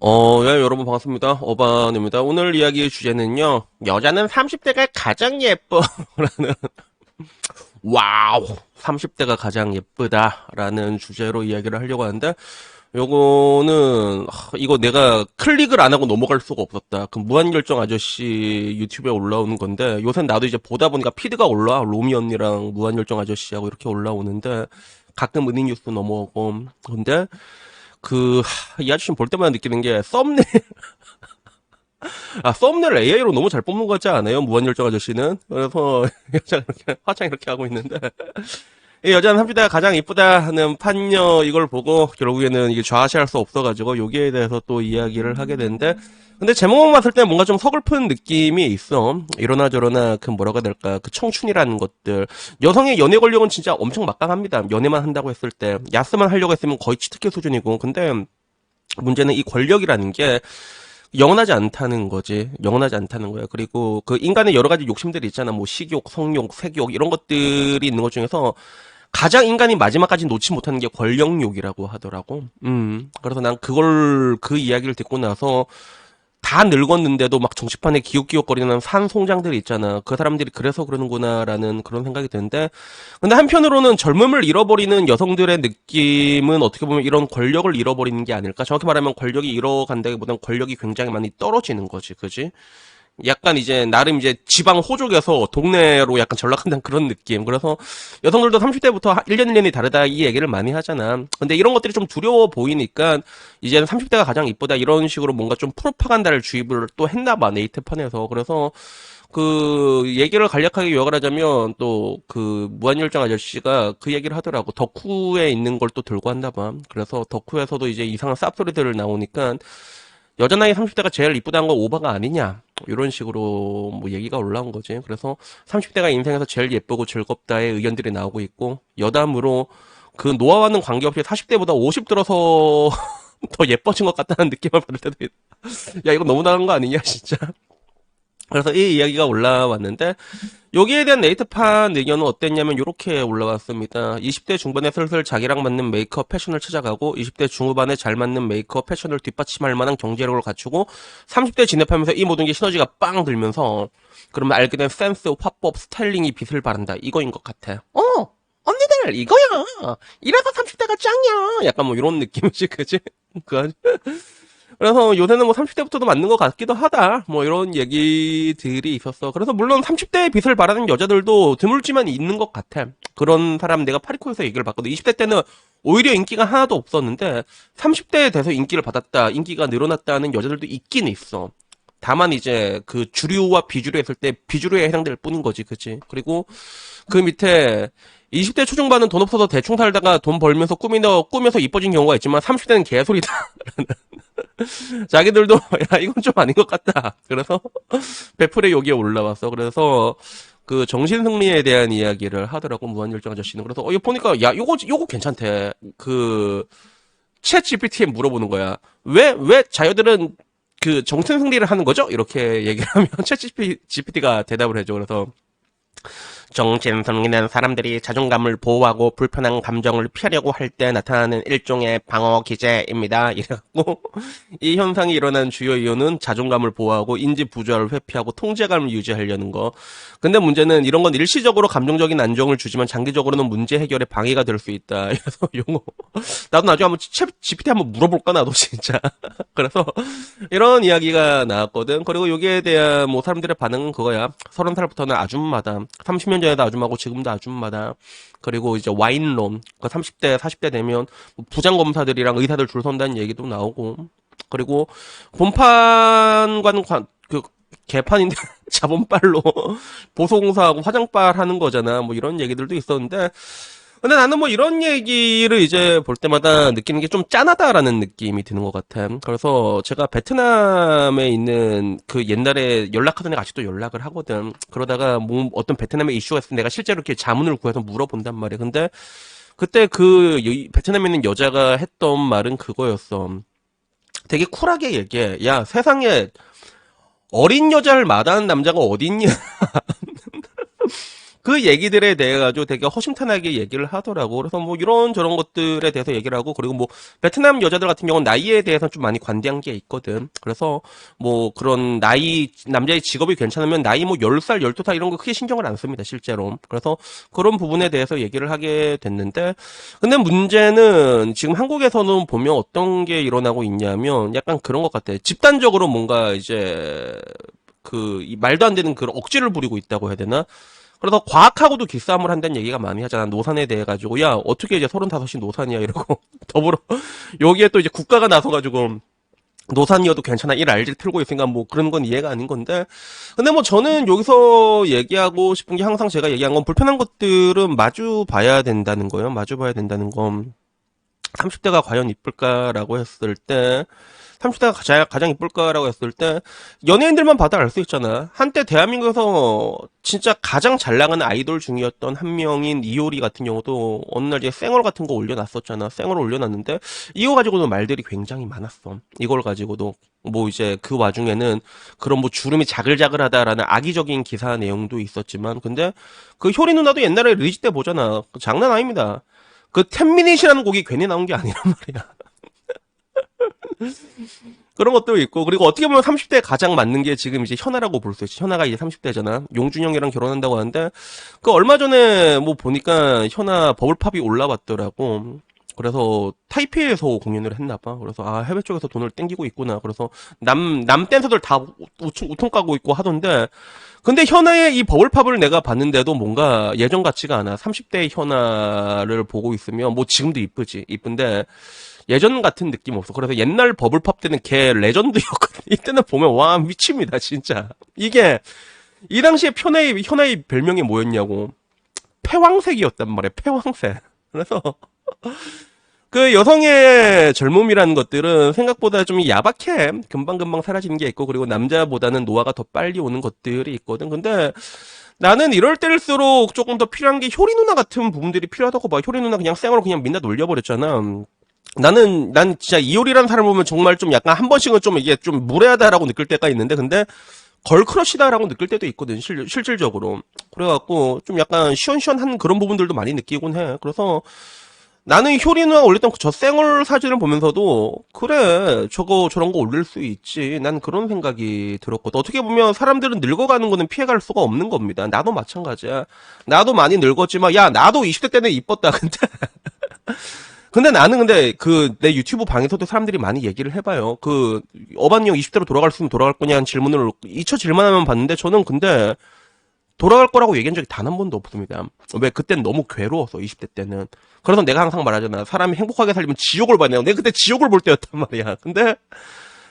네, 여러분 반갑습니다. 어반입니다. 오늘 이야기의 주제는요, 여자는 30대가 가장 예뻐. 라는, 와우, 30대가 가장 예쁘다라는 주제로 이야기를 하려고 하는데, 요거는, 이거 내가 클릭을 안 하고 넘어갈 수가 없었다. 그 무한결정 아저씨 유튜브에 올라오는 건데, 요새 나도 이제 보다 보니까 피드가 올라와. 로미 언니랑 무한결정 아저씨하고 이렇게 올라오는데, 가끔 은행뉴스 넘어오고, 근데, 이 아저씨는 볼 때마다 느끼는 게, 썸네일 AI로 너무 잘 뽑는 것 같지 않아요? 무한열정 아저씨는? 그래서, 여자 이렇게, 화장 이렇게 하고 있는데. 이 여자는 30대가 가장 이쁘다 하는 판녀 이걸 보고, 결국에는 이게 좌시할 수 없어가지고, 여기에 대해서 또 이야기를 하게 되는데, 근데 제목만 봤을 때 뭔가 좀 서글픈 느낌이 있어. 이러나 저러나 그 뭐라고 해야 될까. 그 청춘이라는 것들. 여성의 연애 권력은 진짜 엄청 막강합니다. 연애만 한다고 했을 때. 야스만 하려고 했으면 거의 치트키 수준이고. 근데 문제는 이 권력이라는 게 영원하지 않다는 거지. 영원하지 않다는 거야. 그리고 그 인간의 여러 가지 욕심들이 있잖아. 뭐 식욕, 성욕, 색욕 이런 것들이 있는 것 중에서 가장 인간이 마지막까지 놓지 못하는 게 권력욕이라고 하더라고. 그래서 난 그 이야기를 듣고 나서 다 늙었는데도 막 정치판에 기웃기웃거리는 산송장들이 있잖아. 그 사람들이 그래서 그러는구나라는 그런 생각이 드는데, 근데 한편으로는 젊음을 잃어버리는 여성들의 느낌은 어떻게 보면 이런 권력을 잃어버리는 게 아닐까? 정확히 말하면 권력이 잃어간다기보단 권력이 굉장히 많이 떨어지는 거지, 그지? 약간 이제 나름 이제 지방 호족에서 동네로 약간 전락한다는 그런 느낌. 그래서 여성들도 30대부터 1년 1년이 다르다 이 얘기를 많이 하잖아. 근데 이런 것들이 좀 두려워 보이니까 이제는 30대가 가장 이쁘다 이런 식으로 뭔가 좀 프로파간다를 주입을 또 했나 봐, 네이트판에서. 그래서 그 얘기를 간략하게 요약을 하자면 또 그 무한열정 아저씨가 그 얘기를 하더라고. 덕후에 있는 걸 또 들고 한다 봐. 그래서 덕후에서도 이제 이상한 쌉소리들 나오니까 여자 나이 30대가 제일 이쁘다는 건 오바가 아니냐. 이런 식으로 뭐 얘기가 올라온 거지. 그래서 30대가 인생에서 제일 예쁘고 즐겁다의 의견들이 나오고 있고, 여담으로 그 노화와는 관계없이 40대보다 50 들어서 더 예뻐진 것 같다는 느낌을 받을 때도 야, 이거 너무 나은 거 아니냐, 진짜. 그래서 이 이야기가 올라왔는데, 여기에 대한 네이트판 의견은 어땠냐면 이렇게 올라왔습니다. 20대 중반에 슬슬 자기랑 맞는 메이크업 패션을 찾아가고 20대 중후반에 잘 맞는 메이크업 패션을 뒷받침할 만한 경제력을 갖추고 30대 진입하면서 이 모든 게 시너지가 빵 들면서 그러면 알게 된 센스, 화법, 스타일링이 빛을 발한다. 이거인 것 같아. 언니들 이거야. 이래서 30대가 짱이야. 약간 뭐 이런 느낌이지, 그지? 그 그래서 요새는 뭐 30대부터도 맞는 것 같기도 하다. 뭐 이런 얘기들이 있었어. 그래서 물론 30대의 빛을 발하는 여자들도 드물지만 있는 것 같아. 그런 사람 내가 파리코에서 얘기를 봤거든. 20대 때는 오히려 인기가 하나도 없었는데 30대에 돼서 인기를 받았다. 인기가 늘어났다는 여자들도 있긴 있어. 다만 이제 그 주류와 비주류 했을 때 비주류에 해당될 뿐인 거지. 그치? 그리고 그 밑에 20대 초중반은 돈 없어서 대충 살다가 돈 벌면서 꾸면서 이뻐진 경우가 있지만 30대는 개소리다. 자기들도 야 이건 좀 아닌 것 같다. 그래서 베풀의 여기에 올라왔어. 그래서 그 정신승리에 대한 이야기를 하더라고 무한열정 아저씨는. 그래서 이거 보니까 야 요거 괜찮대. 챗 GPT에 물어보는 거야. 왜 자녀들은 그 정신승리를 하는 거죠? 이렇게 얘기를 하면 챗 GPT가 대답을 해줘. 그래서 정신승리는 사람들이 자존감을 보호하고 불편한 감정을 피하려고 할 때 나타나는 일종의 방어 기제입니다. 이래갖고 이 현상이 일어난 주요 이유는 자존감을 보호하고 인지 부조화를 회피하고 통제감을 유지하려는 거. 근데 문제는 이런 건 일시적으로 감정적인 안정을 주지만 장기적으로는 문제 해결에 방해가 될 수 있다. 그래서 용어 나도 나중에 한번 챗 GPT 한번 물어볼까 나도 진짜. 그래서 이런 이야기가 나왔거든. 그리고 여기에 대한 뭐 사람들의 반응은 그거야. 30살부터는 아줌마다. 30년 전에도 아줌마고 지금도 아줌마다. 그리고 이제 와인론. 그 30대, 40대 되면 부장검사들이랑 의사들 줄 선다는 얘기도 나오고. 그리고 본판과는 개판인데 자본빨로 보소공사하고 화장빨 하는 거잖아. 뭐 이런 얘기들도 있었는데 근데 나는 뭐 이런 얘기를 이제 볼 때마다 느끼는 게 좀 짠하다라는 느낌이 드는 것 같아. 그래서 제가 베트남에 있는 그 옛날에 연락하던 애가 아직도 연락을 하거든. 그러다가 뭐 어떤 베트남에 이슈가 있으면 내가 실제로 이렇게 자문을 구해서 물어본단 말이야. 근데 그때 베트남에 있는 여자가 했던 말은 그거였어. 되게 쿨하게 얘기해. 야, 세상에 어린 여자를 마다하는 남자가 어딨냐. 그 얘기들에 대해 가지고 되게 허심탄회하게 얘기를 하더라고. 그래서 뭐 이런저런 것들에 대해서 얘기를 하고, 그리고 뭐 베트남 여자들 같은 경우는 나이에 대해서 좀 많이 관대한 게 있거든. 그래서 뭐 그런 나이, 남자의 직업이 괜찮으면 나이 뭐 10살, 12살 이런 거 크게 신경을 안 씁니다, 실제로. 그래서 그런 부분에 대해서 얘기를 하게 됐는데, 근데 문제는 지금 한국에서는 보면 어떤 게 일어나고 있냐면 약간 그런 것 같아. 집단적으로 뭔가 이제 이 말도 안 되는 그런 억지를 부리고 있다고 해야 되나? 그래서 과학하고도 기싸움을 한다는 얘기가 많이 하잖아. 노산에 대해 가지고. 야, 어떻게 이제 35이 노산이야, 이러고. 더불어. 여기에 또 이제 국가가 나서가지고, 노산이어도 괜찮아. 일 알질 틀고 있으니까 뭐 그런 건 이해가 아닌 건데. 근데 뭐 저는 여기서 얘기하고 싶은 게 항상 제가 얘기한 건 불편한 것들은 마주 봐야 된다는 거예요. 마주 봐야 된다는 건. 30대가 과연 이쁠까라고 했을 때, 30대가 가장 이쁠까라고 했을 때, 연예인들만 봐도 알 수 있잖아. 한때 대한민국에서 진짜 가장 잘 나가는 아이돌 중이었던 한 명인 이효리 같은 경우도 어느 날 이제 쌩얼 같은 거 올려놨었잖아. 쌩얼을 올려놨는데, 이거 가지고도 말들이 굉장히 많았어. 이걸 가지고도. 뭐 이제 그 와중에는 그런 뭐 주름이 자글자글하다라는 악의적인 기사 내용도 있었지만, 근데 그 효리 누나도 옛날에 리즈 때 보잖아. 장난 아닙니다. 그 10미닛이라는 곡이 괜히 나온 게 아니란 말이야. 그런 것도 있고, 그리고 어떻게 보면 30대에 가장 맞는 게 지금 이제 현아라고 볼 수 있지. 현아가 이제 30대잖아. 용준형이랑 결혼한다고 하는데, 그 얼마 전에 뭐 보니까 현아 버블팝이 올라왔더라고. 그래서 타이페이에서 공연을 했나봐. 그래서 아, 해외 쪽에서 돈을 땡기고 있구나. 그래서 남 댄서들 다 우통 까고 있고 하던데, 근데 현아의 이 버블팝을 내가 봤는데도 뭔가 예전 같지가 않아. 30대의 현아를 보고 있으면 뭐 지금도 이쁘지. 이쁜데 예전 같은 느낌 없어. 그래서 옛날 버블팝 때는 걔 레전드였거든. 이때는 보면 와 미칩니다 진짜. 이게 이 당시에 현아의 별명이 뭐였냐고. 패왕색이었단 말이야. 패왕색. 그래서 그 여성의 젊음이라는 것들은 생각보다 좀 야박해. 금방금방 사라지는 게 있고, 그리고 남자보다는 노화가 더 빨리 오는 것들이 있거든. 근데 나는 이럴 때일수록 조금 더 필요한 게 효리 누나 같은 부분들이 필요하다고 봐. 효리 누나 그냥 쌩으로 그냥 민다 놀려버렸잖아. 난 진짜 이효리라는 사람 보면 정말 좀 약간 한 번씩은 좀 이게 좀 무례하다라고 느낄 때가 있는데, 근데 걸크러쉬다라고 느낄 때도 있거든, 실질적으로. 그래갖고 좀 약간 시원시원한 그런 부분들도 많이 느끼곤 해. 그래서 나는 효리 누나가 올렸던 저 쌩얼 사진을 보면서도 그래 저런 거 올릴 수 있지, 난 그런 생각이 들었거든. 어떻게 보면 사람들은 늙어가는 거는 피해갈 수가 없는 겁니다. 나도 마찬가지야. 나도 많이 늙었지만 야 나도 20대 때는 이뻤다. 근데 나는 근데 내 유튜브 방에서도 사람들이 많이 얘기를 해봐요. 어반이 형 20대로 돌아갈 수 있으면 돌아갈 거냐는 질문을 잊혀질만 하면 봤는데, 저는 근데 돌아갈 거라고 얘기한 적이 단 한 번도 없습니다. 왜? 그땐 너무 괴로워서, 20대 때는. 그래서 내가 항상 말하잖아. 사람이 행복하게 살려면 지옥을 봐야 돼. 내가 그때 지옥을 볼 때였단 말이야. 근데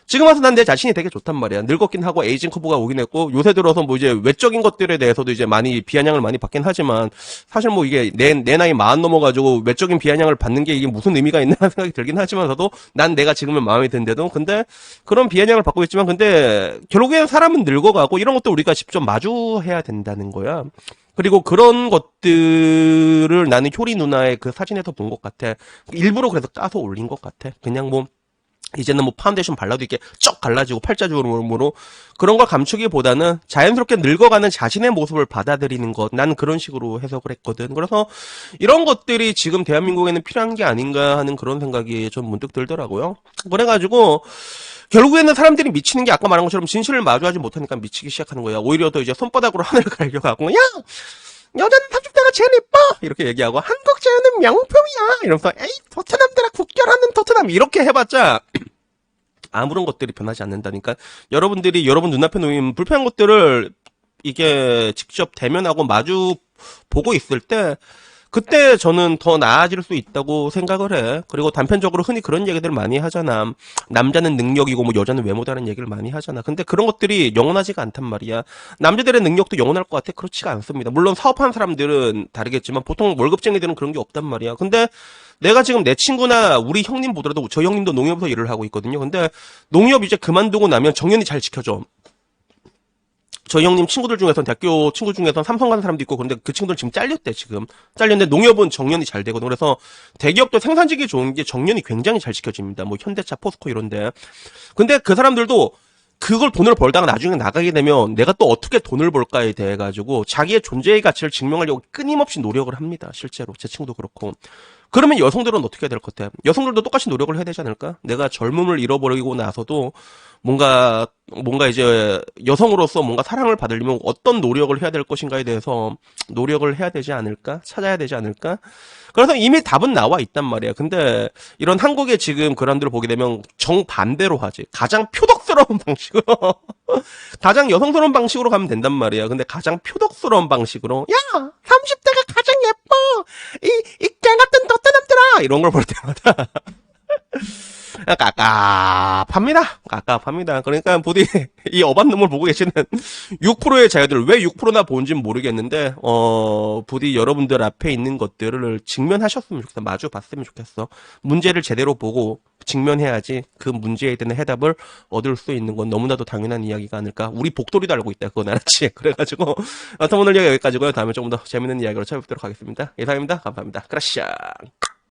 지금 와서 난 내 자신이 되게 좋단 말이야. 늙었긴 하고 에이징 커브가 오긴 했고, 요새 들어서 뭐 이제 외적인 것들에 대해서도 이제 많이 비아냥을 많이 받긴 하지만, 사실 뭐 이게 내 나이 40 넘어가지고 외적인 비아냥을 받는 게 이게 무슨 의미가 있나 생각이 들긴 하지만서도 난 내가 지금은 마음에 든데도, 근데 그런 비아냥을 받고 있지만, 근데 결국엔 사람은 늙어가고 이런 것도 우리가 직접 마주해야 된다는 거야. 그리고 그런 것들을 나는 효리 누나의 그 사진에서 본 것 같아. 일부러 그래서 짜서 올린 것 같아. 그냥 뭐 이제는 뭐 파운데이션 발라도 이렇게 쩍 갈라지고 팔자주름으로 그런 걸 감추기보다는 자연스럽게 늙어가는 자신의 모습을 받아들이는 것, 난 그런 식으로 해석을 했거든. 그래서 이런 것들이 지금 대한민국에는 필요한 게 아닌가 하는 그런 생각이 좀 문득 들더라고요. 그래가지고 결국에는 사람들이 미치는 게 아까 말한 것처럼 진실을 마주하지 못하니까 미치기 시작하는 거야. 오히려 더 이제 손바닥으로 하늘을 갈겨가고, 야! 여자는 30대가 제일 예뻐! 이렇게 얘기하고, 한국 자연은 명품이야! 이러면서, 에이, 토트넘들아, 국결하는 토트넘! 이렇게 해봤자, 아무런 것들이 변하지 않는다니까. 여러분들이 여러분 눈앞에 놓인 불편한 것들을 이게 직접 대면하고 마주 보고 있을 때, 그때 저는 더 나아질 수 있다고 생각을 해. 그리고 단편적으로 흔히 그런 얘기들을 많이 하잖아. 남자는 능력이고 뭐 여자는 외모다는 얘기를 많이 하잖아. 근데 그런 것들이 영원하지가 않단 말이야. 남자들의 능력도 영원할 것 같아? 그렇지가 않습니다. 물론 사업하는 사람들은 다르겠지만 보통 월급쟁이들은 그런 게 없단 말이야. 근데 내가 지금 내 친구나 우리 형님 보더라도, 저 형님도 농협에서 일을 하고 있거든요. 근데 농협 이제 그만두고 나면 정년이 잘 지켜져. 저 형님 친구들 중에선, 대학교 친구 중에선 삼성 가는 사람도 있고, 그런데 그 친구들 지금 잘렸대, 지금. 잘렸는데 농협은 정년이 잘 되거든. 그래서 대기업도 생산직이 좋은 게 정년이 굉장히 잘 지켜집니다. 뭐 현대차, 포스코 이런데. 근데 그 사람들도 그걸 돈을 벌다가 나중에 나가게 되면 내가 또 어떻게 돈을 벌까에 대해 가지고 자기의 존재의 가치를 증명하려고 끊임없이 노력을 합니다. 실제로 제 친구도 그렇고. 그러면 여성들은 어떻게 해야 될 것 같아? 여성들도 똑같이 노력을 해야 되지 않을까? 내가 젊음을 잃어버리고 나서도 뭔가 이제 여성으로서 뭔가 사랑을 받으려면 어떤 노력을 해야 될 것인가에 대해서 노력을 해야 되지 않을까? 찾아야 되지 않을까? 그래서 이미 답은 나와 있단 말이야. 근데 이런 한국의 지금 그런들을 보게 되면 정반대로 하지. 가장 표독스러운 방식으로 가장 여성스러운 방식으로 가면 된단 말이야. 근데 가장 표독스러운 방식으로 야 30대가 가장 예뻐 이 깨같은 덧대남들아 이런 걸 볼 때마다 깝깝합니다. 그러니까 부디 이 어반놈을 보고 계시는 6%의 자녀들 왜 6%나 보는지는 모르겠는데 부디 여러분들 앞에 있는 것들을 직면하셨으면 좋겠어. 마주 봤으면 좋겠어. 문제를 제대로 보고 직면해야지 그 문제에 대한 해답을 얻을 수 있는 건 너무나도 당연한 이야기가 아닐까. 우리 복돌이도 알고 있다. 그건 알았지. 그래가지고 오늘 여기까지고요. 다음에 조금 더 재밌는 이야기로 찾아뵙도록 하겠습니다. 이상입니다. 감사합니다. 크라샤.